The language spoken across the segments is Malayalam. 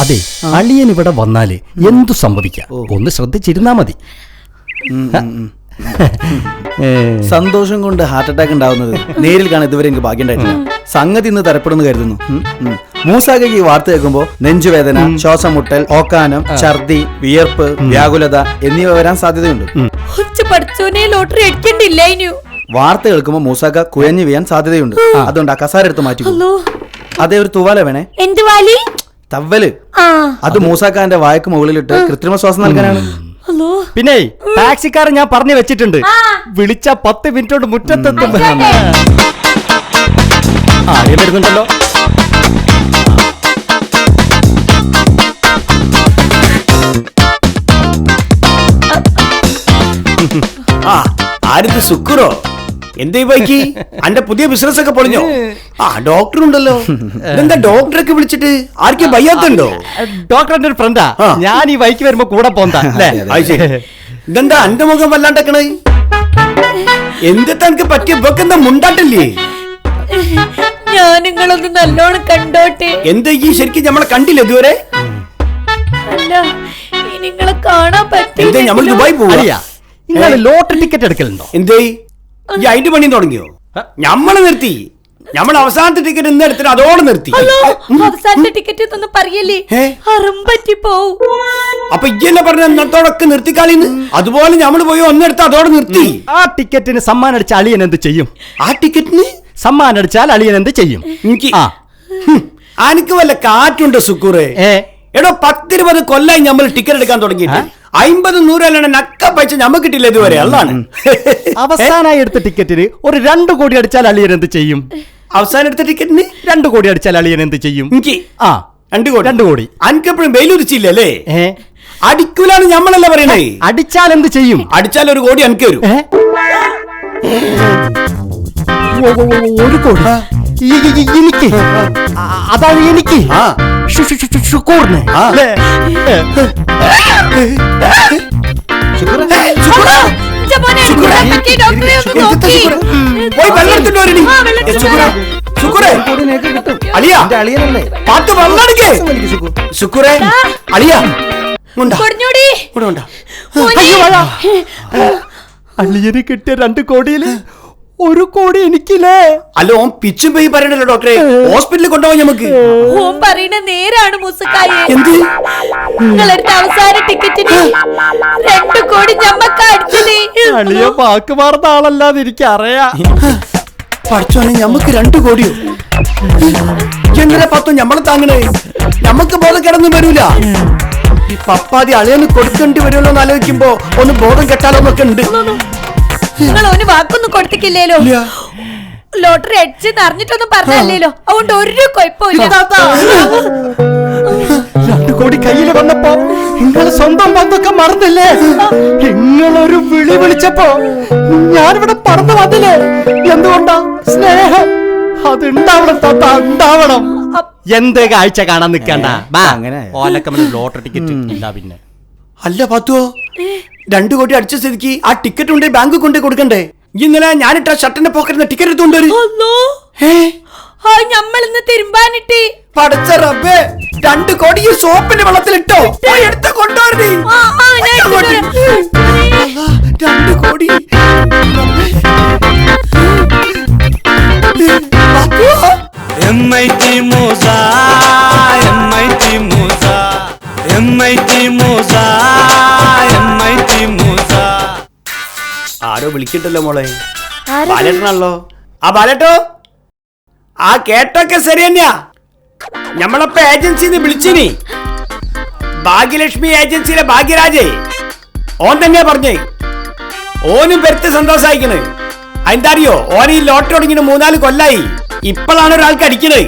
അതെ, അളിയൻ ഇവിടെ വന്നാല് എന്തു സംഭവിക്കാം, ഒന്ന് ശ്രദ്ധിച്ചിരുന്നാ മതി. സന്തോഷം കൊണ്ട് ഹാർട്ട് അറ്റാക്ക് ഉണ്ടാവുന്നത് നേരിൽ കാണാൻ ഇതുവരെ എനിക്ക് ഭാഗ്യം ഉണ്ടായിട്ടില്ല. സംഗതി ഇന്ന് തരപ്പെടുന്നു കരുതുന്നു. മൂസാഖയ്ക്ക് ഈ വാർത്ത കേൾക്കുമ്പോ നെഞ്ചുവേദന, ശ്വാസം മുട്ടൽ, ഓക്കാനം, ഛർദി, വിയർപ്പ്, വ്യാകുലത എന്നിവ വരാൻ സാധ്യതയുണ്ട്. വാർത്ത കേൾക്കുമ്പോ മൂസാഖ കുഴഞ്ഞു വീഴാൻ സാധ്യതയുണ്ട്. അതുകൊണ്ട് ആ കസാര എടുത്ത് മാറ്റി. അതേ, ഒരു തുവാല വേണേ. തവ്വല്. അത് മൂസാഖാന്റെ വായക്ക് മുകളിലിട്ട് കൃത്രിമ ശ്വാസം നൽകാനാണ്. പിന്നെ ടാക്സിക്കാരൻ ഞാൻ പറഞ്ഞു വെച്ചിട്ടുണ്ട്, വിളിച്ച 10 മിനിറ്റ് കൊണ്ട് മുറ്റത്തെത്തും. വരുന്നുണ്ടല്ലോ. ആരിത് സുക്കുറോ? എന്തേ ബൈക്ക് അന്റെ പുതിയ ബിസിനസ് ഒക്കെ പൊളിഞ്ഞോ? ഡോക്ടർ ഉണ്ടല്ലോ. എന്താ ഡോക്ടറൊക്കെ വിളിച്ചിട്ട് ആർക്കും വയ്യാത്തുണ്ടോ? ഡോക്ടറിന്റെ ഒരു ഫ്രണ്ടാ, ഞാൻ ഈ ബൈക്ക് വരുമ്പോ കൂടെ പോന്താ. ഇതെന്താ അന്റെ മുഖം വല്ലാണ്ടക്കണേ? എന്താ എനിക്ക് പറ്റിയ എന്താ മുണ്ടാട്ടില്ലേ? ഞാൻ നിങ്ങളൊന്ന് നല്ലോണം കണ്ടോട്ടെ. എന്താ ഈ ശരിക്കും നമ്മളെ കണ്ടില്ല ഇതുവരെ? അല്ല, നിങ്ങളെ കാണാൻ പറ്റില്ല. നമ്മൾ ദുബായി പോവാ. നിങ്ങൾ ലോട്ടറി ടിക്കറ്റ് എടുക്കലുണ്ടോ? എന്തേ ഈ അതിന്റെ പണി തുടങ്ങിയോ? ഞമ്മള് നിർത്തി. നമ്മൾ അവസാനത്തെ ടിക്കറ്റ് ഇന്ന് എടുത്തിട്ട് അതോടെ നിർത്തി. അവസാനത്തെ ടിക്കറ്റ് പറയല്ലേ, അപ്പൊ ഇയ്യല്ലേ പറഞ്ഞ എന്നത്തോടൊക്കെ നിർത്തിക്കാളിന്ന്. അതുപോലെ ഞമ്മള് പോയി ഒന്നെടുത്ത് അതോടെ നിർത്തി. ആ ടിക്കറ്റിന് സമ്മാനം അടിച്ച അളിയൻ എന്ത് ചെയ്യും? ആ ടിക്കറ്റിന് സമ്മാനം അടിച്ചാൽ അളിയൻ എന്ത് ചെയ്യും? എനിക്ക് വല്ല കാറ്റുണ്ട് സുക്കൂറെ. എടോ 10-20 കൊല്ലായി നമ്മൾ ടിക്കറ്റ് എടുക്കാൻ തുടങ്ങിയിട്ട് 50-100 നക്ക പൈസ ഞമ്മക്ക് കിട്ടില്ല ഇതുവരെ. അതാണ് അവസാനമായി എടുത്ത ടിക്കറ്റിന് ഒരു 2 കോടി അടിച്ചാൽ അളിയൻ എന്ത് ചെയ്യും? അവസാനം എടുത്ത ടിക്കറ്റിന് 2 കോടി അടിച്ചാൽ അളിയൻ എന്ത് ചെയ്യും? 2 കോടി. അനക്കെപ്പോഴും വെയിലുരിച്ചില്ലേ? അടിക്കൂലാണ് ഞമ്മളല്ല പറയണേ. അടിച്ചാൽ എന്ത് ചെയ്യും? അടിച്ചാൽ 1 കോടി എനിക്ക് വരും. 1 കോടി എനിക്ക്? അതാണ് എനിക്ക് ഷുക്കൂറിന്. അളിയന് കിട്ടിയ 2 കോടിയില് 1 കോടി എനിക്കില്ലേ? അല്ല, ഓൻ പിച്ചും പോയി പറയണല്ലോ ഡോക്ടറെ. ഹോസ്പിറ്റലിൽ കൊണ്ടുപോകാൻ നമുക്ക്. ഓൻ പറയണ നേരാണ് മുസക്കായെ. നിങ്ങളെടുത്ത അവസാന ടിക്കറ്റിന് 2 കോടി ഞമ്മക്ക് അടിച്ചതേ. അളിയ വാക്ക് മാറുന്ന ആളല്ലാതെ എനിക്കറിയാം. പഠിച്ചോനെ, ഞമ്മക്ക് 2 കോടിയോ? എന്തിനാ പത്തോ ഞമ്മളെ താങ്ങണേ? ഞമ്മക്ക് ബോധം കിടന്നും വരൂല. ഈ പപ്പാതി അളിയന് കൊടുക്കേണ്ടി വരുമല്ലോ എന്ന് ആലോചിക്കുമ്പോ ഒന്ന് ബോധം കെട്ടാലോന്നൊക്കെ ഉണ്ട്. നിങ്ങൾ ഓന് വാക്കൊന്നും കൊടുത്തിട്ടില്ലേലോ? ലോട്ടറി അടിച്ചെന്ന് അറിഞ്ഞിട്ടൊന്നും പറഞ്ഞല്ലോ. അതുകൊണ്ട് ഒരു കുഴപ്പമില്ല. 2 കോടി കയ്യിൽ വന്നപ്പോ നിങ്ങള് സ്വന്തം ബന്ധമൊക്കെ മറന്നില്ലേ? നിങ്ങളൊരു വിളി വിളിച്ചപ്പോ ഞാനിവിടെ പറന്നു വന്നില്ലേ? എന്തുകൊണ്ടാ? സ്നേഹം. അതുണ്ടാവണം താത്ത, ഉണ്ടാവണം. എന്ത് കാഴ്ച കാണാൻ നിക്കണ്ട. ലോട്ടറി ടിക്കറ്റ് ഇല്ല. പിന്നെ അല്ല പത്തുവോ, 2 കോടി അടിച്ച സ്ഥിതിക്ക് ആ ടിക്കറ്റ് കൊണ്ട് ബാങ്ക് കൊണ്ട് കൊടുക്കണ്ടേ? ഇന്നലെ ഞാനിട്ട ഷർട്ടിന്റെ പോക്കറ്റിന് ടിക്കറ്റ് എടുത്തുകൊണ്ടൊരു ഞമ്മളിന്ന് തിരുമ്പാനിട്ട് പടച്ച റബ്ബേ, 2 കോടി ഈ സോപ്പിന്റെ വെള്ളത്തിലിട്ടോ? എടുത്ത് കൊണ്ടുവരണേ. 2 കോടി. MIT Musa, MIT Musa, MIT Musa, MIT Musa. ആരോ വിളിക്കട്ടല്ലോ മോളെ. ബാലേട്ടനാണല്ലോ. ആ ബാലേട്ടോ, ആ കേട്ടൊക്കെ ശരി തന്നെയാ. ഞമ്മളപ്പ ഏജൻസിന്ന് വിളിച്ചിനി. ഭാഗ്യലക്ഷ്മി ഏജൻസിയിലെ ഭാഗ്യരാജേ, ഓൻ തന്നെയാ പറഞ്ഞേ. ഓനും പെരുത്ത് സന്തോഷായിക്കണ്. എന്താ അറിയോ, ഓൻ ഈ ലോട്ടറി തുടങ്ങിയിട്ട് 3-4 കൊല്ലായി. ഇപ്പോഴാണ് ഒരാൾക്ക് അടിക്കണേ.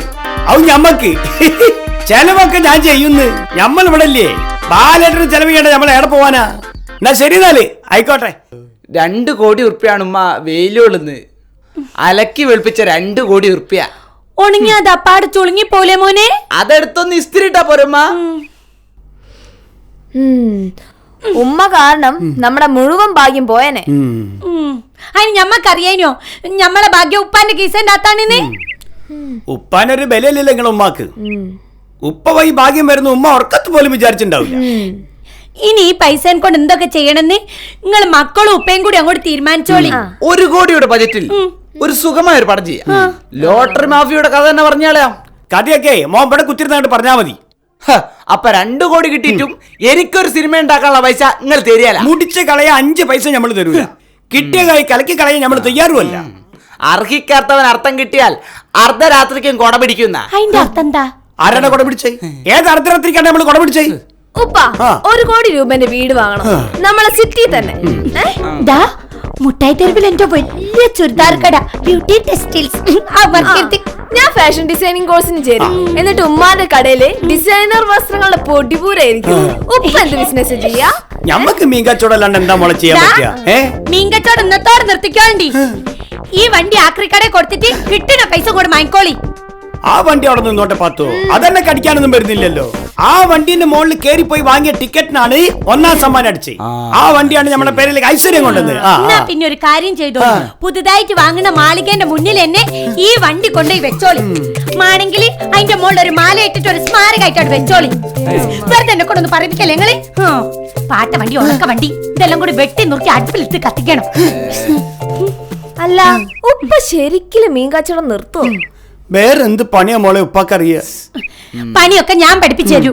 അത് ഞമ്മക്ക് ചെലവൊക്കെ ഞാൻ ചെയ്യുന്നു. ഞമ്മൾ ഇവിടെ ഇല്ലേ? ബാലേട്ടന് ചെലവ് ചെയ്യണ്ട. നമ്മൾ എവിടെ പോവാനാ? എന്നാ ശരി, എന്നാല് ആയിക്കോട്ടെ. 2 കോടി ഉറുപ്പ്യാണ് ഉമ്മ വെയിലുള്ളന്ന് അലക്കി വെളുപ്പിച്ച 2 കോടി ഉറുപ്പ്യ. ഉണങ്ങി അത് അപ്പാട് ചുളുങ്ങി പോലെ മോനെ. അതെടുത്തൊന്ന് ഇസ്തിരിട്ടാ പോരമ്മ. ഉമ്മ കാരണം നമ്മുടെ മുഴുവൻ ഭാഗ്യം പോയനെ. അതിന് ഞമ്മക്കറിയാനോ ഞമ്മളെ ഭാഗ്യം ഉപ്പാന്റെ കീസന്റെ അത്താണെന്ന്. ഉപ്പാനൊരു ബലയില്ലല്ലോ നിങ്ങളെ ഉമ്മാക്ക്. ഉപ്പ വഴി ഭാഗ്യം വരുന്ന ഉമ്മ ഉറക്കത്ത് പോലും വിചാരിച്ചിട്ടുണ്ടാവില്ല. ഇനി ഈ പൈസ കൊണ്ട് എന്തൊക്കെ ചെയ്യണമെന്ന് നിങ്ങൾ മക്കളും ഉപ്പയും കൂടി അങ്ങോട്ട് തീരുമാനിച്ചോളി. 1 കോടിയുടെ ബജറ്റിൽ ഒരു സുഖമായ ഒരു പടം ചെയ്യാം. ലോട്ടറി മാഫിയുടെ കഥ തന്നെ പറഞ്ഞാലോ? കഥയൊക്കെ മോൻ ഇവിടെ കുത്തിരുന്നായിട്ട് പറഞ്ഞാ മതി. അപ്പൊ 2 കോടി കിട്ടിയിട്ടും എനിക്കൊരു സിനിമ ഉണ്ടാക്കാനുള്ള പൈസ നിങ്ങൾ തരികയല്ല. മുടിച്ച് കളയാൻ 5 പൈസ നമ്മൾ തരൂല. കിട്ടിയ കൈ കലക്കി കളയാൻ നമ്മൾ തയ്യാറുമല്ല. അർഹിക്കാത്തവൻ അർത്ഥം കിട്ടിയാൽ അർദ്ധരാത്രിക്കും കൊട പിടിക്കുന്ന. അതിന്റെ അർത്ഥം എന്താ? ആരാണ് കൊട പിടിച്ചേ? ഏത് അർദ്ധരാത്രിക്കാണ് നമ്മൾ കൊട പിടിച്ചേ? ഉപ്പ 1 കോടി രൂപന്റെ വീട് വാങ്ങണം നമ്മളെ സിറ്റി തന്നെ. ദാ മുട്ടായി തെരുവിൽ എന്റെ വലിയ ചുരിദാർ കട ബ്യൂട്ടി ടെക്സ്റ്റൈൽസ്. ഞാൻ ഫാഷൻ ഡിസൈനിങ് കോഴ്സിന് ചേരും. എന്നിട്ട് ഉമ്മാന്റെ കടയില് ഡിസൈനർ വസ്ത്രങ്ങളുടെ പൊടിപൂരായിരിക്കും. ഉപ്പ എന്ത് ബിസിനസ് ചെയ്യാ? ഞമ്മക്ക് മീൻ കച്ചവടമല്ലാണ്ട് എന്താ മോളെ ചെയ്യാൻ പറ്റുക? മീൻകച്ചവടം ഇന്നത്തോടെ നിർത്തിക്കോണ്ടി. ഈ വണ്ടി ആക്രിക്കടയിൽ കൊടുത്തിട്ട് കിട്ടുന്ന പൈസ കൂടെ വാങ്ങിക്കോളി. ആ വണ്ടി അവിടെ നിന്നോട്ടെ പാത്തു. അതെന്നെ കടിക്കാനൊന്നും വരുന്നില്ലല്ലോ. ആ വണ്ടിന്റെ മുകളിൽ കയറി പോയി വാങ്ങിയ ടിക്കറ്റിനാണ് 1ാം സമ്മാനം അടിച്ച്. ആ വണ്ടിയാണ് നമ്മുടെ പേരിലേക്ക് ഐശ്വര്യം കൊണ്ടത്. എന്നാ പിന്നെ ഒരു കാര്യം ചെയ്തോ, പുതുതായിട്ട് വാങ്ങുന്ന മാളികേന്റെ മുന്നിൽ തന്നെ ഈ വണ്ടി കൊണ്ടുപോയി വെച്ചോളി. മാണെങ്കിൽ അതിന്റെ മുകളിൽ ഒരു മാല ഇട്ടിട്ട് ഒരു സ്മാരകമായിട്ടോട് വെച്ചോളി. വെറുതെ എന്നെ കൊണ്ടൊന്ന് പറയിപ്പിക്കല്ലേ നിങ്ങള്? പാട്ട വണ്ടി, ഉണക്ക വണ്ടി, ഇതെല്ലാം കൂടി വെട്ടി നുറുക്കി അടുപ്പിലിട്ട് കത്തിക്കണം. അല്ല ഉപ്പ ശരിക്കും മീൻ കച്ചവടം നിർത്തോ? വേറെ എന്ത് പണിയാ മോളെ ഉപ്പാക്കറിയ? പണിയൊക്കെ ഞാൻ പഠിപ്പിച്ചു തരൂ.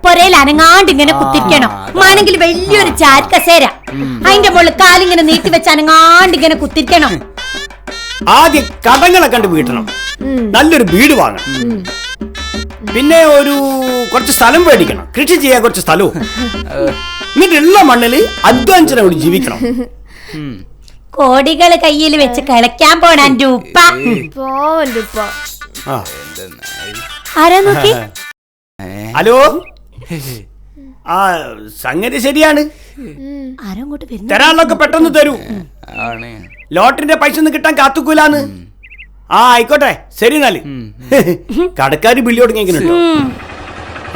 പൊരയിൽ അനങ്ങാണ്ട് ഇങ്ങനെ കുത്തിരിക്കണം. മാണെങ്കിൽ വലിയൊരു ചാരക്കസേര, അതിന്റെ മുകളിൽ കാലിങ്ങനെ നീട്ടി വെച്ച് അനങ്ങാണ്ട് ഇങ്ങനെ കുത്തിരിക്കണം. ആദ്യം കടങ്ങളെ കണ്ട് വീട്ടണം, നല്ലൊരു വീട് വാങ്ങണം, പിന്നെ കുറച്ച് സ്ഥലം മേടിക്കണം, കൃഷി ചെയ്യാൻ കുറച്ച് സ്ഥലവും, എന്നിട്ടുള്ള മണ്ണില് അധ്വാനിച്ചോട് ജീവിക്കണം. കോടികള് കയ്യിൽ വെച്ച് കളിക്കാൻ പോണ എന്റെ ഉപ്പ. പോവന്റെ ഉപ്പ. ആരാ നോക്കി? ഹലോ, ആ സംഗതി ശരിയാണ്. ആരോ അങ്ങോട്ട് വരുന്നു. തരാനുള്ളൊക്കെ പെട്ടെന്ന് തരൂ. ലോട്ടറിന്റെ പൈസ ഒന്നും കിട്ടാൻ കാത്തുക്കൂലാന്ന്. ആ ആയിക്കോട്ടെ, ശരി എന്നാല്. കടക്കാര് ബില്ലി തുടങ്ങിയിരിക്കുന്നുണ്ടോ?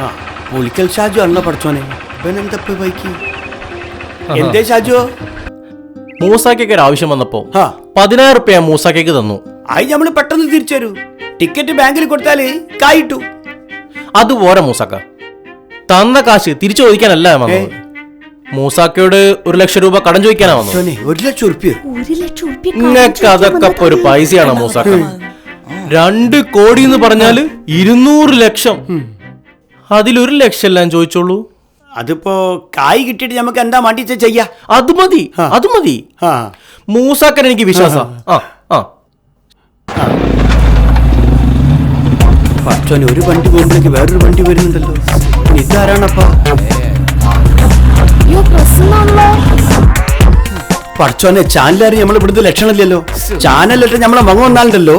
ആ പുളിക്കൽ ഷാജു ആണല്ലോ പഠിച്ചോനെ. എന്തേ ഷാജു? മൂസാക്കൊക്കെ ഒരു ആവശ്യം വന്നപ്പോ 10,000 റുപ്യ മൂസാക്കേക്ക് തന്നു. അത് നമ്മള് പെട്ടെന്ന് തിരിച്ചു തരൂ. ടിക്കറ്റ് ബാങ്കിൽ കൊടുത്താല് കായിട്ടു. അതുപോലെ മൂസാക്ക തന്ന കാശ് തിരിച്ചു ചോദിക്കാനല്ല വന്നത്. മൂസാക്കയോട് 1 ലക്ഷം രൂപ കടം ചോദിക്കാനാ വന്നത്. 1 ലക്ഷം ഉറുപ്പിക? നിങ്ങൾക്ക് അതൊക്കെ ഇപ്പൊ ഒരു പൈസയാണോ മൂസാക്ക? 2 കോടി എന്ന് പറഞ്ഞാല് 200 ലക്ഷം. അതിൽ 1 ലക്ഷം എല്ലാം ചോദിച്ചോളൂ. അതിപ്പോ കായ് കിട്ടിയിട്ട് നമുക്ക് എന്താ മാറ്റി ചെയ്യാ? അത് മതി, അത് മതി. മൂസാക്കൻ എനിക്ക് വിശ്വാസം. പച്ചോനെ, ഒരു വണ്ടി പോകുമ്പോഴേക്ക് വേറൊരു വണ്ടി വരുന്നുണ്ടല്ലോ. ഇതാരാണപ്പാ? പച്ചോനെ, ചാനലാരും നമ്മൾ ഇവിടുത്തെ ലക്ഷണമില്ലല്ലോ. ചാനലിട്ട് നമ്മളെ മങ്ങ വന്നാലുണ്ടല്ലോ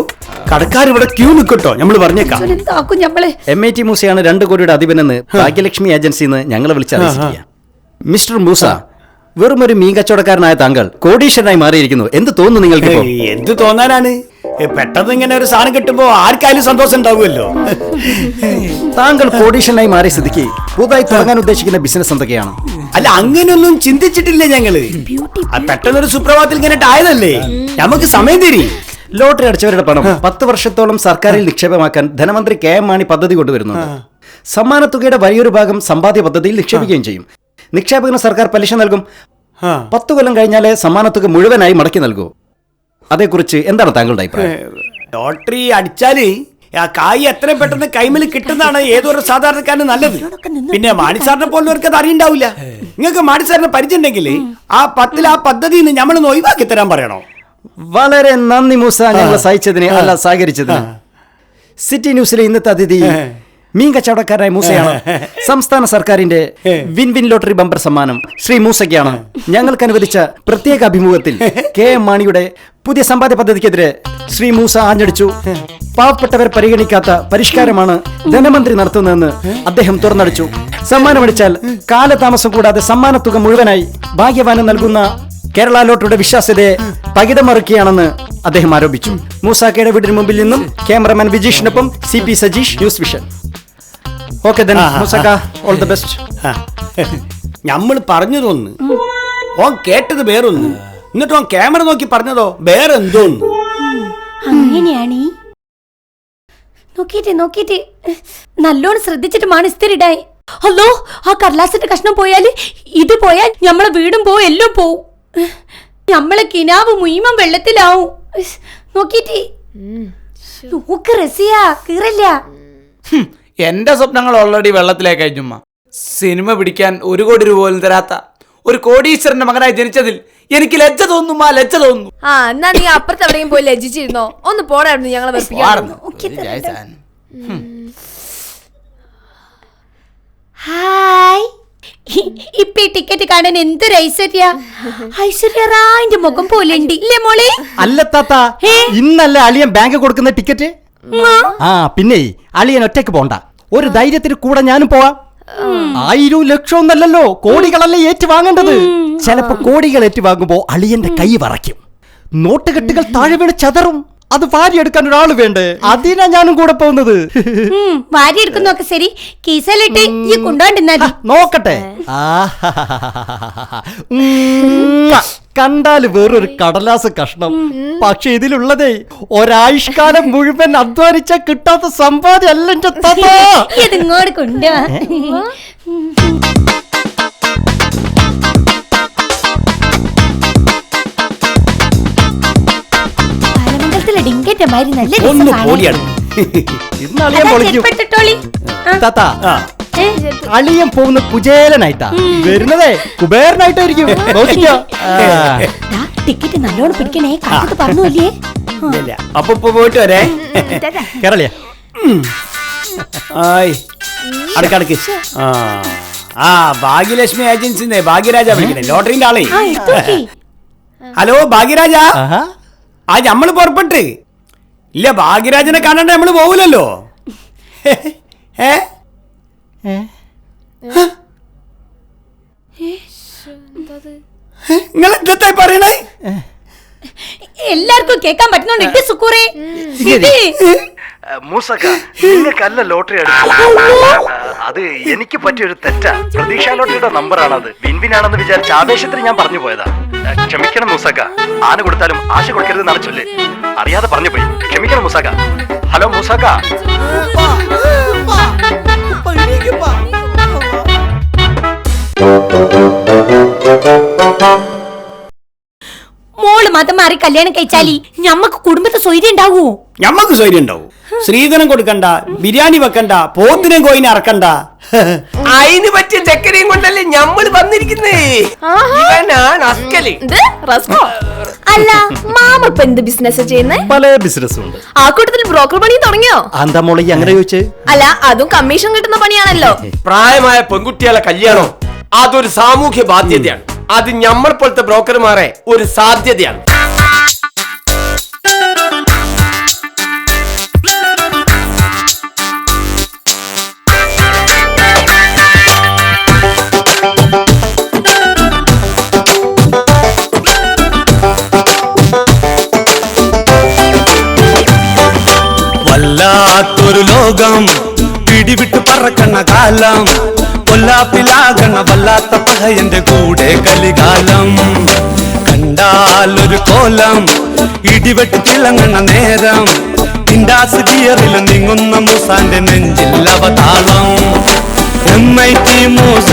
കടക്കാർ ഇവിടെ ക്യൂ നിൽക്കട്ടോ. നമ്മൾ പറഞ്ഞേക്കാം. MIT മൂസയാണ് 2 കോടിയുടെ അധിപനെന്ന് ഭാഗ്യലക്ഷ്മി ഏജൻസിന്ന് ഞങ്ങളെ വിളിച്ചറിയിച്ചിരിക്കുക. മിസ്റ്റർ മൂസ, വെറും ഒരു മീൻ കച്ചവടക്കാരനായ താങ്കൾ കോടീശ്വരനായി മാറിയിരിക്കുന്നു. എന്ത് തോന്നുന്നു നിങ്ങൾക്ക്? എന്ത് തോന്നാനാണ്? പെട്ടെന്ന് ഇങ്ങനെ ഒരു സാധനം കിട്ടുമ്പോ ആർക്കായാലും സന്തോഷം ഉണ്ടാവുമല്ലോ. താങ്കൾ കോടീശ്വരനായി മാറിയ സ്ഥിതിക്ക് പുതുതായി തുടങ്ങാൻ ഉദ്ദേശിക്കുന്ന ബിസിനസ് എന്തൊക്കെയാണ്? അല്ല, അങ്ങനെയൊന്നും ചിന്തിച്ചിട്ടില്ല ഞങ്ങള്. പെട്ടെന്നൊരു സുപ്രഭാതത്തിൽ ഇങ്ങനെ ആയതല്ലേ. നമുക്ക് സമയം തരി. ലോട്ടറി അടിച്ചവരുടെ പണം 10 വർഷത്തോളം സർക്കാരിൽ നിക്ഷേപമാക്കാൻ ധനമന്ത്രി KM മാണി പദ്ധതി കൊണ്ടുവരുന്നുണ്ട്. സമ്മാനത്തുകയുടെ വലിയൊരു ഭാഗം സമ്പാദ്യ പദ്ധതിയിൽ നിക്ഷേപിക്കുകയും ചെയ്യും. നിക്ഷേപകന് സർക്കാർ പലിശ നൽകും. 10 കൊല്ലം കഴിഞ്ഞാലേ സമ്മാനത്തുക മുഴുവനായി മടക്കി നൽകൂ. അതേക്കുറിച്ച് എന്താണ് താങ്കളുടെ അഭിപ്രായം? ലോട്ടറി അടിച്ചാല് ആ കായ് എത്രയും പെട്ടെന്ന് കൈമിൽ കിട്ടുന്നതാണ് ഏതൊരു സാധാരണക്കാരന് നല്ലത്. പിന്നെ മാണിസാറിനെ പോലുള്ളവർക്ക് അത് അറിയണ്ടാവില്ല. നിങ്ങൾക്ക് മാണിസാറിനെ പരിചയമുണ്ടെങ്കിൽ ആ 10 ആ പദ്ധതിയിൽ നിന്ന് നമ്മളൊന്ന് ഒഴിവാക്കി തരാൻ പറയണോ? വളരെ നന്ദി മൂസ, ഞങ്ങളെ സഹായിച്ചതിന്, അല്ല സഹകരിച്ചതിന്. സിറ്റി ന്യൂസിലെ ഇന്നത്തെ അതിഥി മീൻ കച്ചവടക്കാരനായ മൂസയാണ്. സംസ്ഥാന സർക്കാരിന്റെ വിൻ ലോട്ടറി ബമ്പർ സമ്മാനം ശ്രീ മൂസയ്ക്കാണ്. ഞങ്ങൾക്ക് അനുവദിച്ച പ്രത്യേക അഭിമുഖത്തിൽ KM മാണിയുടെ പുതിയ സമ്പാദ്യ പദ്ധതിക്കെതിരെ ശ്രീ മൂസ ആഞ്ഞടിച്ചു. പാവപ്പെട്ടവർ പരിഗണിക്കാത്ത പരിഷ്കാരമാണ് ധനമന്ത്രി നടത്തുന്നതെന്ന് അദ്ദേഹം തുറന്നടിച്ചു. സമ്മാനമടിച്ചാൽ കാലതാമസം കൂടാതെ സമ്മാനത്തുക മുഴുവനായി ഭാഗ്യവാന് നൽകുന്ന കേരള ലോട്ടറിയുടെ വിശ്വാസ്യതയെ പകിടമറുക്കുകയാണെന്ന് അദ്ദേഹം ആരോപിച്ചു. മൂസാക്കയുടെ വീടിന് മുമ്പിൽ നിന്നും ക്യാമറമാൻ വിജീഷിനൊപ്പം CP Sajeesh, news vision. Okay then Moosakka, all the best. നമ്മൾ പറഞ്ഞതൊന്ന്, ഓൻ കേട്ടത് വേറൊന്ന്, എന്നിട്ട് ഓൻ ക്യാമറ നോക്കി പറഞ്ഞതോ വേറെ എന്തോന്ന്. അങ്ങനെയാണ്. നോക്കിട്ട് നല്ലോണം ശ്രദ്ധിച്ചിട്ട് മാണ് ഇസ്തിരിടായി. അല്ലോ, ആ കടലാസിന്റെ കഷ്ണം പോയാല് ഇത് പോയാൽ നമ്മളെ വീടും പോവും, എല്ലാം പോവും. നമ്മളെ കിനാവ് മുയിമം വെള്ളത്തിലാവും. നോക്കിട്ട് നോക്ക് റസിയ, കീറല്ല. എന്റെ സ്വപ്നങ്ങൾ ഓൾറെഡി വെള്ളത്തിലേക്ക് കഴിഞ്ഞുമ്മ. സിനിമ പിടിക്കാൻ 1 കോടി രൂപ പോലും തരാത്ത ഒരു കോടീശ്വരന്റെ മകനായി ജനിച്ചതിൽ എനിക്ക് ലജ്ജ തോന്നുന്നു, ലജ്ജ തോന്നുന്നു. ആ, എന്നാ നീ അപ്പുറത്ത് എവിടെയും പോയി ലജ്ജിച്ചിരുന്നോ? ഒന്ന് പോടായിരുന്നു ഞങ്ങളെ വെറുപ്പിക്കാൻ. ഹായ്, ഇപ്പൊ ഈ ടിക്കറ്റ് കാണാൻ എന്തൊരു ഐശ്വര്യ റായിന്റെ മുഖം പോലെ ഉണ്ട് ഇല്ലേ മോളെ? അല്ല താത്ത, ഇന്നല്ലേ അളിയൻ ബാങ്ക് കൊടുക്കുന്ന ടിക്കറ്റ്. ആ പിന്നെ അളിയൻ ഒറ്റയ്ക്ക് പോണ്ട, ഒരു ധൈര്യത്തിന് കൂടെ ഞാനും പോവാം. 1000 ലക്ഷം ഒന്നല്ലല്ലോ, കോടികളല്ലേ ഏറ്റു വാങ്ങേണ്ടത്. ചിലപ്പോ കോടികൾ ഏറ്റുവാങ്ങുമ്പോ അളിയന്റെ കൈ വറയ്ക്കും, നോട്ടുകെട്ടുകൾ താഴെ വീണ് ചതറും. അത് വാരിയെടുക്കാൻ ഒരാൾ വേണ്ടേ? അതിനാ ഞാനും കൂടെ പോകുന്നത്. വാരിയെടുക്കുന്നൊക്കെ ശരി, കീസലിട്ട് ഈ കൊണ്ടോണ്ടിരുന്നാ നോക്കട്ടെ. കണ്ടാല് വേറൊരു കടലാസ് കഷ്ണം, പക്ഷെ ഇതിലുള്ളതേ ഒരായുഷ്കാലം മുഴുവൻ അധ്വാനിച്ച കിട്ടാത്ത സമ്പാദ്യം അല്ല. ഇതിങ്ങോട്ട് കൊണ്ടുവാ. ഡിങ്കന്റെ മാതിരി നല്ല ഒന്ന് പോടിയാണ്. ഇന്ന് അളിയൻ പൊളിക്കും. താത്ത, ആ, അളിയൻ പോകുന്ന കുചേലനായിട്ടാ, വരുന്നതേ കുബേരനായിട്ടായിരിക്കും. നോക്കിക്കോ. ടിക്കറ്റ് നല്ലോണം പിടിക്കണേ, കാലത്ത് പറഞ്ഞല്ലേ. ഇല്ല. അപ്പൊ ഇപ്പൊ പോയിട്ട് വരേ. കേരളിയ ആയ്, അടക്കടക്ക്. ആ ഭാഗ്യലക്ഷ്മി ഏജൻസിന്ന് ഭാഗ്യരാജ വിളിക്കണേ, ലോട്ടറിന്റെ ആളെ. ഹലോ ഭാഗ്യരാജ, ആ നമ്മള് പുറപ്പെട്ട്. ഇല്ല, ഭാഗ്യരാജനെ കാണാണ്ട് നമ്മള് പോവില്ലല്ലോ. നിങ്ങൾ എന്താ പറയണേ? എല്ലാവർക്കും കേൾക്കാൻ പറ്റുന്നുണ്ട്. ഇട്ട് സുക്കൂറേ, മൂസക്ക, നിങ്ങൾക്കല്ല ലോട്ടറി അടിച്ചത്, അത് എനിക്ക് പറ്റിയൊരു തെറ്റാ. പ്രതീക്ഷ ലോട്ടറിയുടെ നമ്പറാണത്. വിൻവിനാണെന്ന് വിചാരിച്ച ആവേശത്തിന് ഞാൻ പറഞ്ഞു പോയതാ. ക്ഷമിക്കണം മൂസക്ക, ആന കൊടുത്താലും ആശ കൊടുക്കരുത് നടച്ചില്ലേ, അറിയാതെ പറഞ്ഞു പോയി. ക്ഷമിക്കണം മൂസക്ക. ഹലോ മൂസക്ക. മോള് മതം മാറി കല്യാണം കഴിച്ചാലി ഞമ്മക്ക് കുടുംബത്തെ സ്വൈര്യം ഉണ്ടാവൂ? ഞമ്മക്ക് സ്വൈര്യം ഉണ്ടാവും. സ്ത്രീധനം കൊടുക്കണ്ട, ബിരിയാണി വെക്കണ്ട, പോത്തിനെ കോയിനെ അറക്കണ്ട. അതിന് പറ്റിയ ചെക്കനെയും കൊണ്ടല്ലേ ഞമ്മള് വന്നിരിക്കുന്നേ. അല്ല, മാമ ഇപ്പൊ എന്ത് ബിസിനസ് ചെയ്യുന്നേ? പല ബിസിനസ്സും ഉണ്ട്. ആ കൂട്ടത്തിൽ ബ്രോക്കർ പണി തുടങ്ങിയോ? എന്താ മോളി അങ്ങനെ ചോദിച്ചേ? അല്ല, അതും കമ്മീഷൻ കിട്ടുന്ന പണിയാണല്ലോ. പ്രായമായ പെൺകുട്ടികളെ കല്യാണം അതൊരു സാമൂഹ്യ ബാധ്യതയാണ്. അത് ഞമ്മൾ പോലത്തെ ബ്രോക്കർമാരെ ഒരു സാധ്യതയാണ്. വല്ലാത്തൊരു ലോകം, പിടിവിട്ട് പറക്കണ കാലം, കൊല്ലാപ്പിലാകണ വല്ലാത്ത പഹയന്റെ കൂടെ കലികാലം. കണ്ടാലൊരു കോലം, ഇടിവെട്ട് തിളങ്ങണ നേരം, ഇൻഡാസ് ഗിയറിൽ നീങ്ങുന്ന മൂസാന്റെ നെഞ്ചിൽ അവതാളം. MIT മൂസ